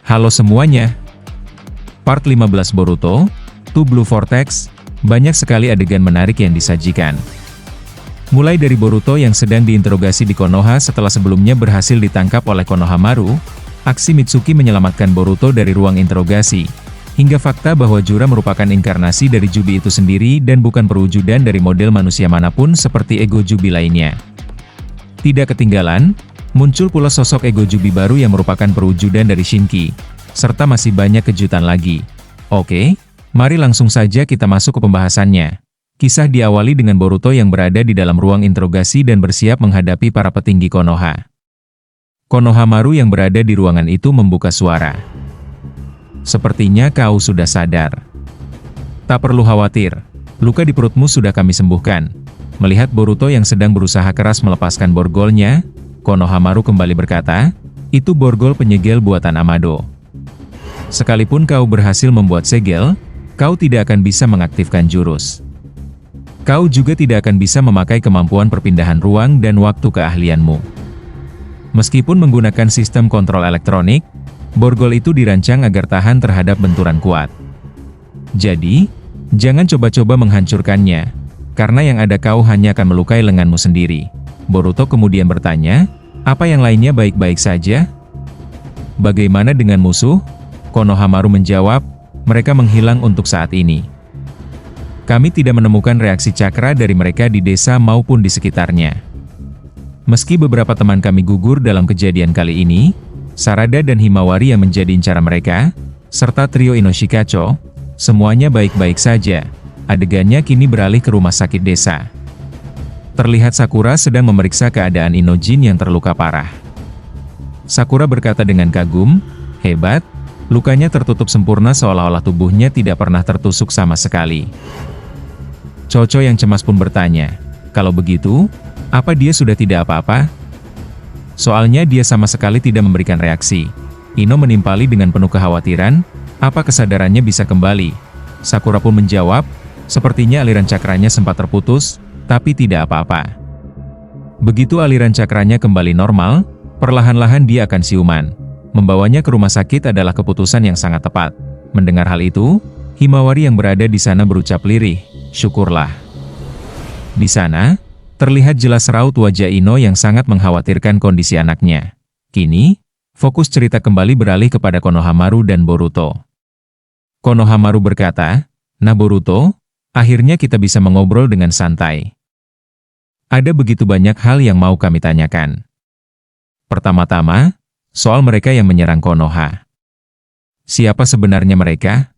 Halo semuanya. Part 15 Boruto, Two Blue Vortex, banyak sekali adegan menarik yang disajikan. Mulai dari Boruto yang sedang diinterogasi di Konoha setelah sebelumnya berhasil ditangkap oleh Konohamaru, aksi Mitsuki menyelamatkan Boruto dari ruang interogasi, hingga fakta bahwa Jura merupakan inkarnasi dari Jubi itu sendiri dan bukan perwujudan dari model manusia manapun seperti ego Jubi lainnya. Tidak ketinggalan, muncul pula sosok ego Jubi baru yang merupakan perwujudan dari Shinki, serta masih banyak kejutan lagi. Oke, mari langsung saja kita masuk ke pembahasannya. Kisah diawali dengan Boruto yang berada di dalam ruang interogasi dan bersiap menghadapi para petinggi Konoha. Konohamaru yang berada di ruangan itu membuka suara. Sepertinya kau sudah sadar. Tak perlu khawatir, luka di perutmu sudah kami sembuhkan. Melihat Boruto yang sedang berusaha keras melepaskan borgolnya, Konohamaru kembali berkata, itu borgol penyegel buatan Amado. Sekalipun kau berhasil membuat segel, kau tidak akan bisa mengaktifkan jurus. Kau juga tidak akan bisa memakai kemampuan perpindahan ruang dan waktu keahlianmu. Meskipun menggunakan sistem kontrol elektronik, borgol itu dirancang agar tahan terhadap benturan kuat. Jadi, jangan coba-coba menghancurkannya, karena yang ada kau hanya akan melukai lenganmu sendiri. Boruto kemudian bertanya, apa yang lainnya baik-baik saja? Bagaimana dengan musuh? Konohamaru menjawab, mereka menghilang untuk saat ini. Kami tidak menemukan reaksi cakra dari mereka di desa maupun di sekitarnya. Meski beberapa teman kami gugur dalam kejadian kali ini, Sarada dan Himawari yang menjadi incaran mereka, serta trio Inoshikacho, semuanya baik-baik saja. Adegannya kini beralih ke rumah sakit desa. Terlihat Sakura sedang memeriksa keadaan Inojin yang terluka parah. Sakura berkata dengan kagum, hebat, lukanya tertutup sempurna seolah-olah tubuhnya tidak pernah tertusuk sama sekali. Chocho yang cemas pun bertanya, kalau begitu, apa dia sudah tidak apa-apa? Soalnya dia sama sekali tidak memberikan reaksi. Ino menimpali dengan penuh kekhawatiran, apa kesadarannya bisa kembali? Sakura pun menjawab, sepertinya aliran cakranya sempat terputus, tapi tidak apa-apa. Begitu aliran cakranya kembali normal, perlahan-lahan dia akan siuman. Membawanya ke rumah sakit adalah keputusan yang sangat tepat. Mendengar hal itu, Himawari yang berada di sana berucap lirih, syukurlah. Di sana, terlihat jelas raut wajah Ino yang sangat mengkhawatirkan kondisi anaknya. Kini, fokus cerita kembali beralih kepada Konohamaru dan Boruto. Konohamaru berkata, nah Boruto, akhirnya kita bisa mengobrol dengan santai. Ada begitu banyak hal yang mau kami tanyakan. Pertama-tama, soal mereka yang menyerang Konoha. Siapa sebenarnya mereka?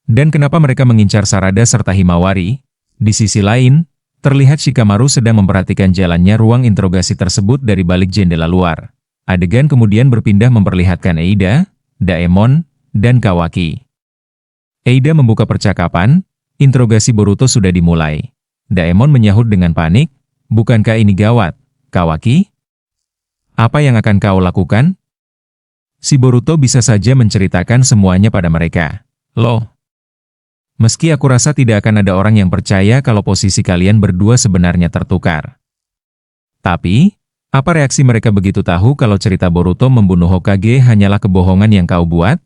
Dan kenapa mereka mengincar Sarada serta Himawari? Di sisi lain, terlihat Shikamaru sedang memperhatikan jalannya ruang interogasi tersebut dari balik jendela luar. Adegan kemudian berpindah memperlihatkan Eida, Daemon, dan Kawaki. Eida membuka percakapan, interogasi Boruto sudah dimulai. Daemon menyahut dengan panik, bukankah ini gawat, Kawaki? Apa yang akan kau lakukan? Si Boruto bisa saja menceritakan semuanya pada mereka. Loh. Meski aku rasa tidak akan ada orang yang percaya kalau posisi kalian berdua sebenarnya tertukar. Tapi, apa reaksi mereka begitu tahu kalau cerita Boruto membunuh Hokage hanyalah kebohongan yang kau buat?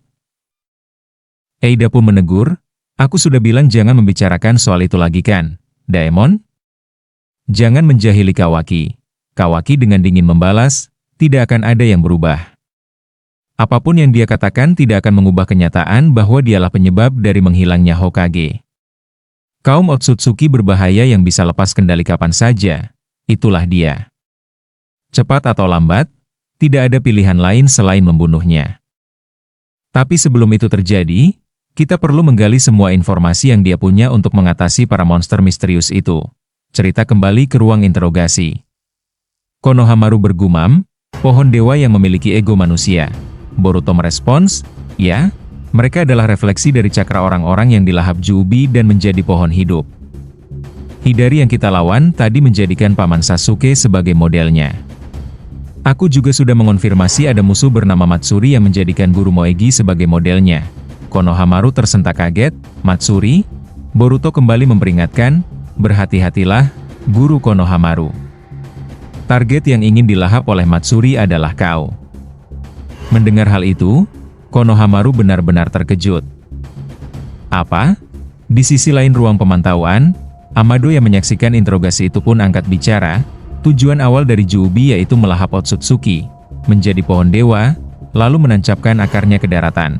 Eida pun menegur, aku sudah bilang jangan membicarakan soal itu lagi kan, Daemon? Jangan menjahili Kawaki. Kawaki dengan dingin membalas, tidak akan ada yang berubah. Apapun yang dia katakan tidak akan mengubah kenyataan bahwa dialah penyebab dari menghilangnya Hokage. Kaum Otsutsuki berbahaya yang bisa lepas kendali kapan saja, itulah dia. Cepat atau lambat, tidak ada pilihan lain selain membunuhnya. Tapi sebelum itu terjadi, kita perlu menggali semua informasi yang dia punya untuk mengatasi para monster misterius itu. Cerita kembali ke ruang interogasi. Konohamaru bergumam, pohon dewa yang memiliki ego manusia. Boruto merespons, ya, mereka adalah refleksi dari cakra orang-orang yang dilahap Jubi dan menjadi pohon hidup. Hidari yang kita lawan tadi menjadikan Paman Sasuke sebagai modelnya. Aku juga sudah mengonfirmasi ada musuh bernama Matsuri yang menjadikan guru Moegi sebagai modelnya. Konohamaru tersentak kaget, Matsuri? Boruto kembali memperingatkan, berhati-hatilah, guru Konohamaru. Target yang ingin dilahap oleh Matsuri adalah kau. Mendengar hal itu, Konohamaru benar-benar terkejut. Apa? Di sisi lain ruang pemantauan, Amado yang menyaksikan interogasi itu pun angkat bicara. Tujuan awal dari Juubi yaitu melahap Otsutsuki menjadi pohon dewa, lalu menancapkan akarnya ke daratan.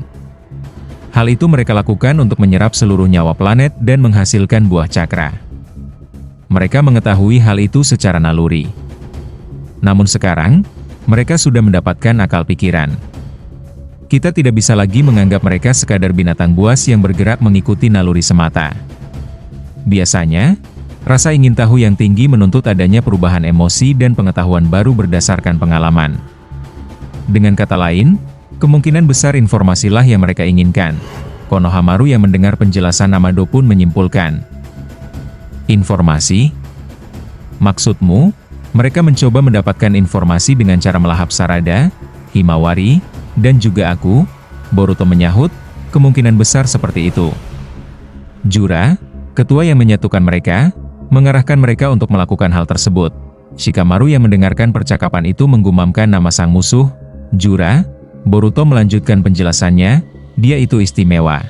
Hal itu mereka lakukan untuk menyerap seluruh nyawa planet dan menghasilkan buah cakra. Mereka mengetahui hal itu secara naluri. Namun sekarang, mereka sudah mendapatkan akal pikiran. Kita tidak bisa lagi menganggap mereka sekadar binatang buas yang bergerak mengikuti naluri semata. Biasanya, rasa ingin tahu yang tinggi menuntut adanya perubahan emosi dan pengetahuan baru berdasarkan pengalaman. Dengan kata lain, kemungkinan besar informasilah yang mereka inginkan. Konohamaru yang mendengar penjelasan Amado pun menyimpulkan. Informasi? Maksudmu, mereka mencoba mendapatkan informasi dengan cara melahap Sarada, Himawari, dan juga aku? Boruto menyahut, kemungkinan besar seperti itu. Jura, ketua yang menyatukan mereka, mengarahkan mereka untuk melakukan hal tersebut. Shikamaru yang mendengarkan percakapan itu menggumamkan nama sang musuh, Jura. Boruto melanjutkan penjelasannya, dia itu istimewa.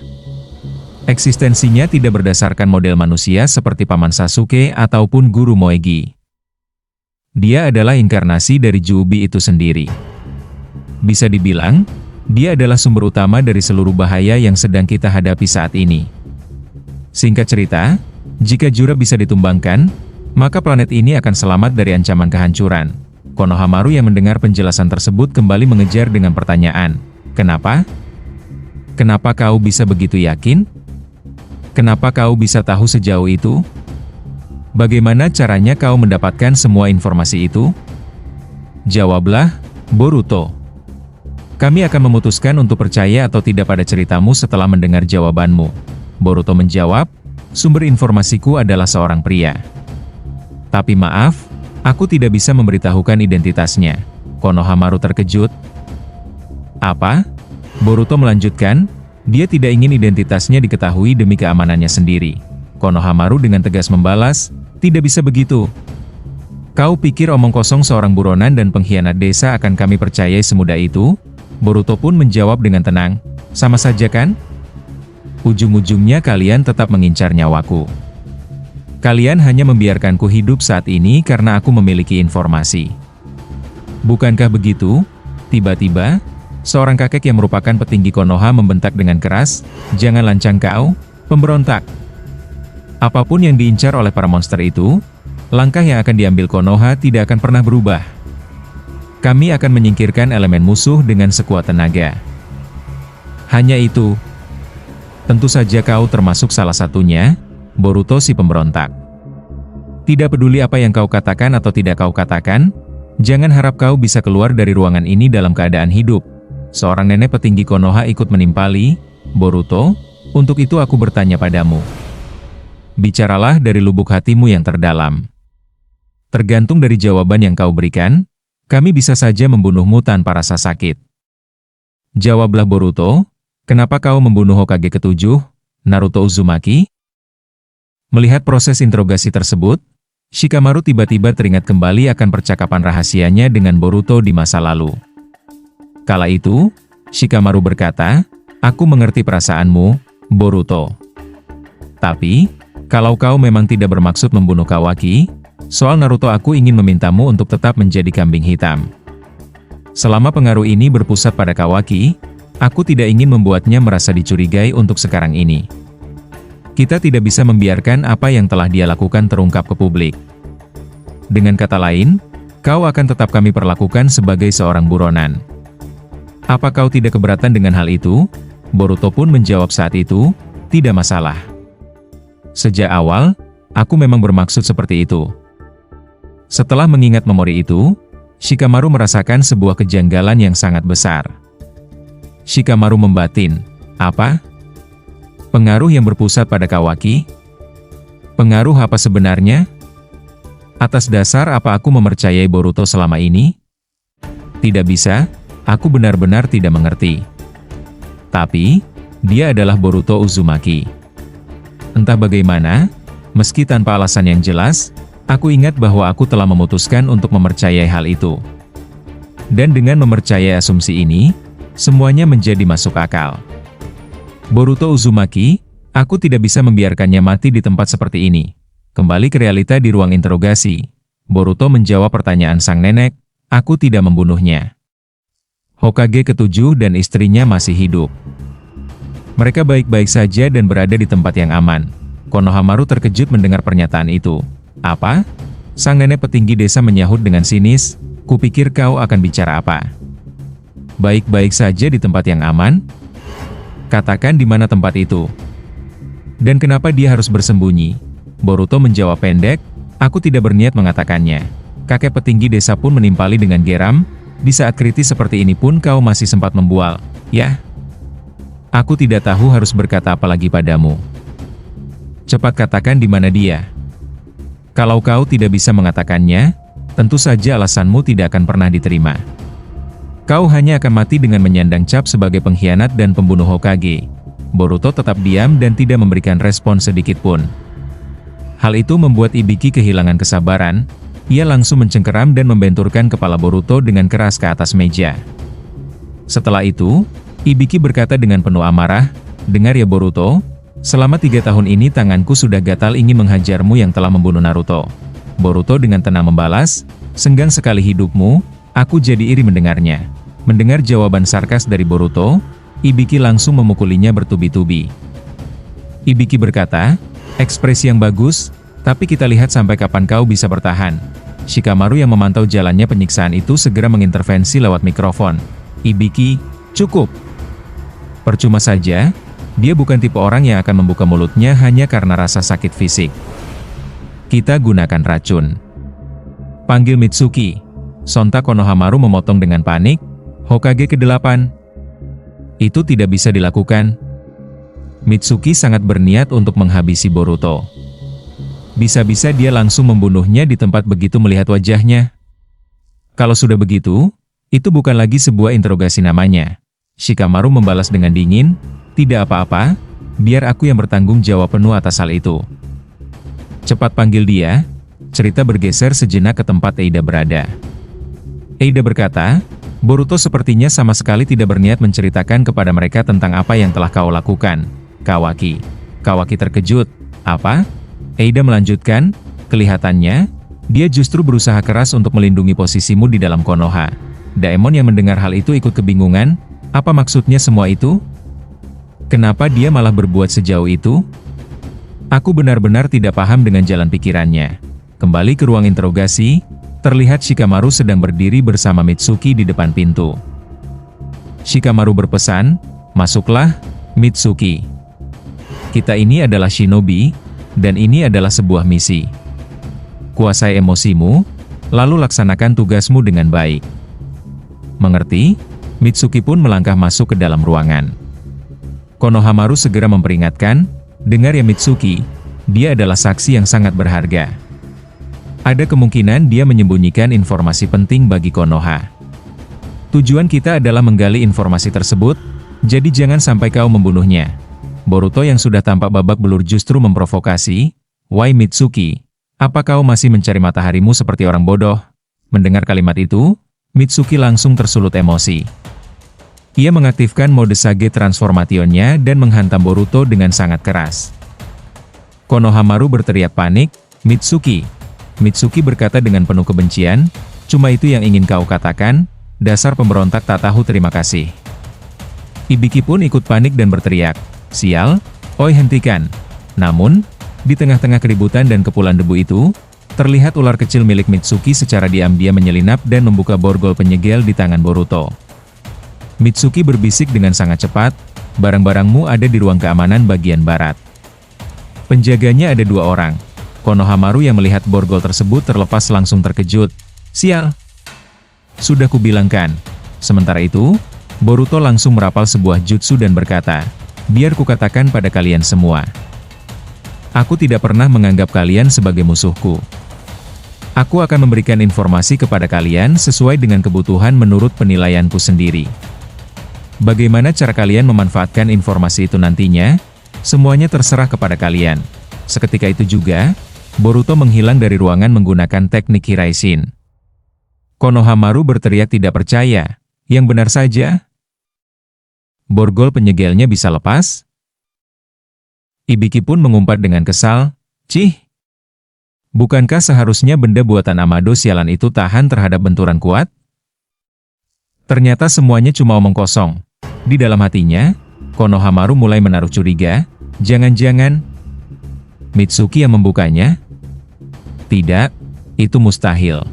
Eksistensinya tidak berdasarkan model manusia seperti Paman Sasuke ataupun Guru Moegi. Dia adalah inkarnasi dari Juubi itu sendiri. Bisa dibilang, dia adalah sumber utama dari seluruh bahaya yang sedang kita hadapi saat ini. Singkat cerita, jika Jura bisa ditumbangkan, maka planet ini akan selamat dari ancaman kehancuran. Konohamaru yang mendengar penjelasan tersebut kembali mengejar dengan pertanyaan, kenapa? Kenapa kau bisa begitu yakin? Kenapa kau bisa tahu sejauh itu? Bagaimana caranya kau mendapatkan semua informasi itu? Jawablah, Boruto. Kami akan memutuskan untuk percaya atau tidak pada ceritamu setelah mendengar jawabanmu. Boruto menjawab, sumber informasiku adalah seorang pria. Tapi maaf, aku tidak bisa memberitahukan identitasnya. Konohamaru terkejut. Apa? Boruto melanjutkan, dia tidak ingin identitasnya diketahui demi keamanannya sendiri. Konohamaru dengan tegas membalas, tidak bisa begitu. Kau pikir omong kosong seorang buronan dan pengkhianat desa akan kami percayai semudah itu? Boruto pun menjawab dengan tenang, sama saja kan? Ujung-ujungnya kalian tetap mengincar nyawaku. Kalian hanya membiarkanku hidup saat ini karena aku memiliki informasi. Bukankah begitu? Tiba-tiba, seorang kakek yang merupakan petinggi Konoha membentak dengan keras, jangan lancang kau, pemberontak. Apapun yang diincar oleh para monster itu, langkah yang akan diambil Konoha tidak akan pernah berubah. Kami akan menyingkirkan elemen musuh dengan sekuat tenaga. Hanya itu. Tentu saja kau termasuk salah satunya, Boruto si pemberontak. Tidak peduli apa yang kau katakan atau tidak kau katakan, jangan harap kau bisa keluar dari ruangan ini dalam keadaan hidup. Seorang nenek petinggi Konoha ikut menimpali, Boruto, untuk itu aku bertanya padamu. Bicaralah dari lubuk hatimu yang terdalam. Tergantung dari jawaban yang kau berikan, kami bisa saja membunuhmu tanpa rasa sakit. Jawablah Boruto, kenapa kau membunuh Hokage ke-7, Naruto Uzumaki? Melihat proses interogasi tersebut, Shikamaru tiba-tiba teringat kembali akan percakapan rahasianya dengan Boruto di masa lalu. Kala itu, Shikamaru berkata, aku mengerti perasaanmu, Boruto. Tapi, kalau kau memang tidak bermaksud membunuh Kawaki, soal Naruto aku ingin memintamu untuk tetap menjadi kambing hitam. Selama pengaruh ini berpusat pada Kawaki, aku tidak ingin membuatnya merasa dicurigai untuk sekarang ini. Kita tidak bisa membiarkan apa yang telah dia lakukan terungkap ke publik. Dengan kata lain, kau akan tetap kami perlakukan sebagai seorang buronan. Apa kau tidak keberatan dengan hal itu? Boruto pun menjawab saat itu, tidak masalah. Sejak awal, aku memang bermaksud seperti itu. Setelah mengingat memori itu, Shikamaru merasakan sebuah kejanggalan yang sangat besar. Shikamaru membatin, apa? Pengaruh yang berpusat pada Kawaki? Pengaruh apa sebenarnya? Atas dasar apa aku mempercayai Boruto selama ini? Tidak bisa, aku benar-benar tidak mengerti. Tapi, dia adalah Boruto Uzumaki. Entah bagaimana, meski tanpa alasan yang jelas, aku ingat bahwa aku telah memutuskan untuk mempercayai hal itu. Dan dengan mempercayai asumsi ini, Semuanya menjadi masuk akal. Boruto Uzumaki, aku tidak bisa membiarkannya mati di tempat seperti ini. Kembali ke realita di ruang interogasi. Boruto menjawab pertanyaan sang nenek, aku tidak membunuhnya. Hokage ke-7 dan istrinya masih hidup. Mereka baik-baik saja dan berada di tempat yang aman. Konohamaru terkejut mendengar pernyataan itu. Apa? Sang nenek petinggi desa menyahut dengan sinis, kupikir kau akan bicara apa? Baik-baik saja di tempat yang aman? Katakan di mana tempat itu. Dan kenapa dia harus bersembunyi? Boruto menjawab pendek, aku tidak berniat mengatakannya. Kakek petinggi desa pun menimpali dengan geram, di saat kritis seperti ini pun kau masih sempat membual, ya? Aku tidak tahu harus berkata apa lagi padamu. Cepat katakan di mana dia. Kalau kau tidak bisa mengatakannya, tentu saja alasanmu tidak akan pernah diterima. Kau hanya akan mati dengan menyandang cap sebagai pengkhianat dan pembunuh Hokage. Boruto tetap diam dan tidak memberikan respon sedikit pun. Hal itu membuat Ibiki kehilangan kesabaran, ia langsung mencengkeram dan membenturkan kepala Boruto dengan keras ke atas meja. Setelah itu, Ibiki berkata dengan penuh amarah, dengar ya Boruto, selama 3 tahun ini tanganku sudah gatal ingin menghajarmu yang telah membunuh Naruto. Boruto dengan tenang membalas, senggang sekali hidupmu, aku jadi iri mendengarnya. Mendengar jawaban sarkas dari Boruto, Ibiki langsung memukulinya bertubi-tubi. Ibiki berkata, ekspresi yang bagus, tapi kita lihat sampai kapan kau bisa bertahan. Shikamaru yang memantau jalannya penyiksaan itu segera mengintervensi lewat mikrofon. Ibiki, cukup. Percuma saja, dia bukan tipe orang yang akan membuka mulutnya hanya karena rasa sakit fisik. Kita gunakan racun. Panggil Mitsuki. Sontak Konohamaru memotong dengan panik. Hokage ke-8. Itu tidak bisa dilakukan. Mitsuki sangat berniat untuk menghabisi Boruto. Bisa-bisa dia langsung membunuhnya di tempat begitu melihat wajahnya. Kalau sudah begitu, itu bukan lagi sebuah interogasi namanya. Shikamaru membalas dengan dingin, tidak apa-apa, biar aku yang bertanggung jawab penuh atas hal itu. Cepat panggil dia. Cerita bergeser sejenak ke tempat Eida berada. Eida berkata, Boruto sepertinya sama sekali tidak berniat menceritakan kepada mereka tentang apa yang telah kau lakukan, Kawaki. Kawaki terkejut. Apa? Eida melanjutkan, kelihatannya, dia justru berusaha keras untuk melindungi posisimu di dalam Konoha. Daemon yang mendengar hal itu ikut kebingungan, apa maksudnya semua itu? Kenapa dia malah berbuat sejauh itu? Aku benar-benar tidak paham dengan jalan pikirannya. Kembali ke ruang interogasi, terlihat Shikamaru sedang berdiri bersama Mitsuki di depan pintu. Shikamaru berpesan, masuklah, Mitsuki. Kita ini adalah shinobi, dan ini adalah sebuah misi. Kuasai emosimu, lalu laksanakan tugasmu dengan baik. Mengerti? Mitsuki pun melangkah masuk ke dalam ruangan. Konohamaru segera memperingatkan, dengar ya Mitsuki, dia adalah saksi yang sangat berharga. Ada kemungkinan dia menyembunyikan informasi penting bagi Konoha. Tujuan kita adalah menggali informasi tersebut, jadi jangan sampai kau membunuhnya. Boruto yang sudah tampak babak belur justru memprovokasi, why Mitsuki, apa kau masih mencari mataharimu seperti orang bodoh? Mendengar kalimat itu, Mitsuki langsung tersulut emosi. Ia mengaktifkan mode Sage Transformation-nya dan menghantam Boruto dengan sangat keras. Konohamaru berteriak panik, Mitsuki. Mitsuki berkata dengan penuh kebencian, cuma itu yang ingin kau katakan, dasar pemberontak tak tahu terima kasih. Ibiki pun ikut panik dan berteriak, sial, oi hentikan. Namun, di tengah-tengah keributan dan kepulan debu itu, terlihat ular kecil milik Mitsuki secara diam-diam menyelinap dan membuka borgol penyegel di tangan Boruto. Mitsuki berbisik dengan sangat cepat, barang-barangmu ada di ruang keamanan bagian barat. Penjaganya ada 2 orang. Konohamaru yang melihat borgol tersebut terlepas langsung terkejut. Sial! Sudah kubilangkan. Sementara itu, Boruto langsung merapal sebuah jutsu dan berkata, biar kukatakan pada kalian semua. Aku tidak pernah menganggap kalian sebagai musuhku. Aku akan memberikan informasi kepada kalian sesuai dengan kebutuhan menurut penilaianku sendiri. Bagaimana cara kalian memanfaatkan informasi itu nantinya? Semuanya terserah kepada kalian. Seketika itu juga, Boruto menghilang dari ruangan menggunakan teknik Hiraishin. Konohamaru berteriak tidak percaya. Yang benar saja, borgol penyegelnya bisa lepas? Ibiki pun mengumpat dengan kesal, "Cih! Bukankah seharusnya benda buatan Amado sialan itu tahan terhadap benturan kuat?" Ternyata semuanya cuma omong kosong. Di dalam hatinya, Konohamaru mulai menaruh curiga, jangan-jangan Mitsuki yang membukanya? Tidak, itu mustahil.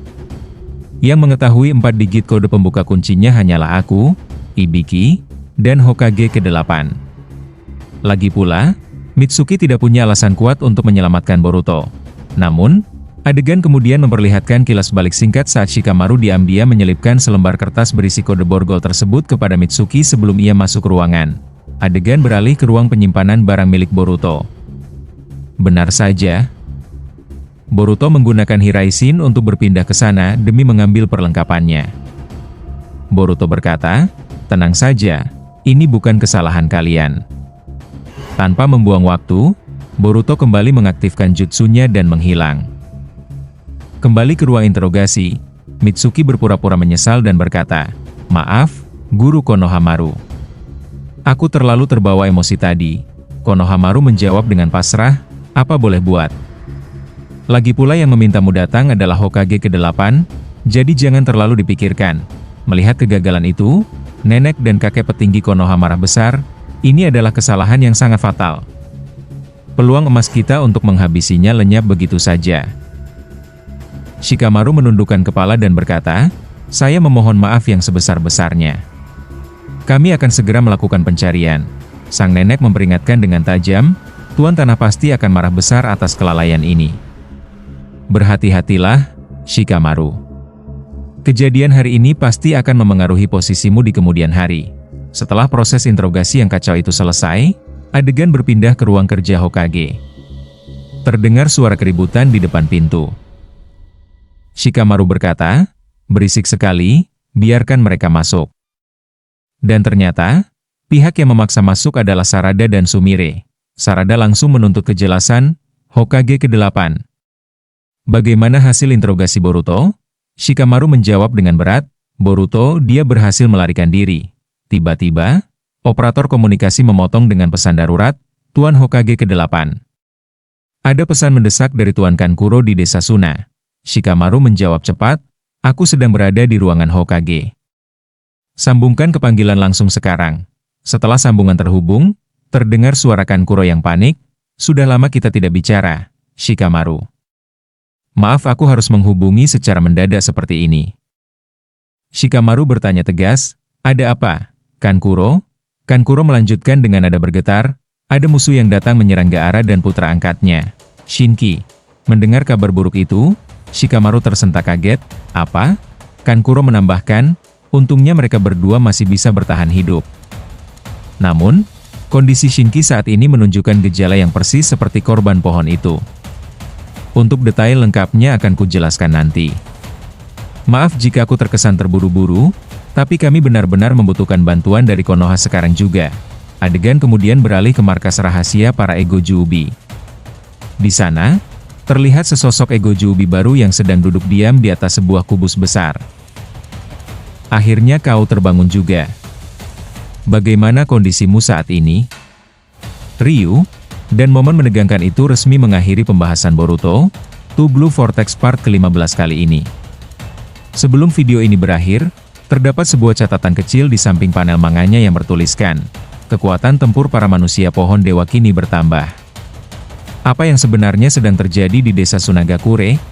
Yang mengetahui 4 digit kode pembuka kuncinya hanyalah aku, Ibiki, dan Hokage ke-8. Lagi pula, Mitsuki tidak punya alasan kuat untuk menyelamatkan Boruto. Namun, adegan kemudian memperlihatkan kilas balik singkat saat Shikamaru diam-diam menyelipkan selembar kertas berisi kode borgol tersebut kepada Mitsuki sebelum ia masuk ruangan. Adegan beralih ke ruang penyimpanan barang milik Boruto. Benar saja, Boruto menggunakan Hiraishin untuk berpindah ke sana demi mengambil perlengkapannya. Boruto berkata, "Tenang saja, ini bukan kesalahan kalian." Tanpa membuang waktu, Boruto kembali mengaktifkan jutsunya dan menghilang. Kembali ke ruang interogasi, Mitsuki berpura-pura menyesal dan berkata, "Maaf, Guru Konohamaru. Aku terlalu terbawa emosi tadi." Konohamaru menjawab dengan pasrah, "Apa boleh buat? Lagi pula yang memintamu datang adalah Hokage ke-8, jadi jangan terlalu dipikirkan." Melihat kegagalan itu, nenek dan kakek petinggi Konoha marah besar. Ini adalah kesalahan yang sangat fatal. Peluang emas kita untuk menghabisinya lenyap begitu saja. Shikamaru menundukkan kepala dan berkata, "Saya memohon maaf yang sebesar-besarnya. Kami akan segera melakukan pencarian." Sang nenek memperingatkan dengan tajam, "Tuan Tanah pasti akan marah besar atas kelalaian ini. Berhati-hatilah, Shikamaru. Kejadian hari ini pasti akan memengaruhi posisimu di kemudian hari." Setelah proses interogasi yang kacau itu selesai, adegan berpindah ke ruang kerja Hokage. Terdengar suara keributan di depan pintu. Shikamaru berkata, "Berisik sekali, biarkan mereka masuk." Dan ternyata, pihak yang memaksa masuk adalah Sarada dan Sumire. Sarada langsung menuntut kejelasan, "Hokage ke-8. Bagaimana hasil interogasi Boruto?" Shikamaru menjawab dengan berat, "Boruto, dia berhasil melarikan diri." Tiba-tiba, operator komunikasi memotong dengan pesan darurat, "Tuan Hokage ke-8. Ada pesan mendesak dari Tuan Kankuro di desa Suna." Shikamaru menjawab cepat, "Aku sedang berada di ruangan Hokage. Sambungkan ke panggilan langsung sekarang." Setelah sambungan terhubung, terdengar suara Kankuro yang panik, "Sudah lama kita tidak bicara, Shikamaru. Maaf aku harus menghubungi secara mendadak seperti ini." Shikamaru bertanya tegas, "Ada apa, Kankuro?" Kankuro melanjutkan dengan nada bergetar, "Ada musuh yang datang menyerang Gaara dan putra angkatnya, Shinki." Mendengar kabar buruk itu, Shikamaru tersentak kaget. "Apa?" Kankuro menambahkan, "Untungnya mereka berdua masih bisa bertahan hidup." Namun, kondisi Shinki saat ini menunjukkan gejala yang persis seperti korban pohon itu. Untuk detail lengkapnya akan kujelaskan nanti. Maaf jika aku terkesan terburu-buru, tapi kami benar-benar membutuhkan bantuan dari Konoha sekarang juga. Adegan kemudian beralih ke markas rahasia para Ego Juubi. Di sana, terlihat sesosok Ego Juubi baru yang sedang duduk diam di atas sebuah kubus besar. "Akhirnya kau terbangun juga. Bagaimana kondisimu saat ini?" Ryu, dan momen menegangkan itu resmi mengakhiri pembahasan Boruto, To Blue Vortex part ke-15 kali ini. Sebelum video ini berakhir, terdapat sebuah catatan kecil di samping panel manganya yang bertuliskan, "Kekuatan tempur para manusia pohon dewa kini bertambah." Apa yang sebenarnya sedang terjadi di desa Sunagakure?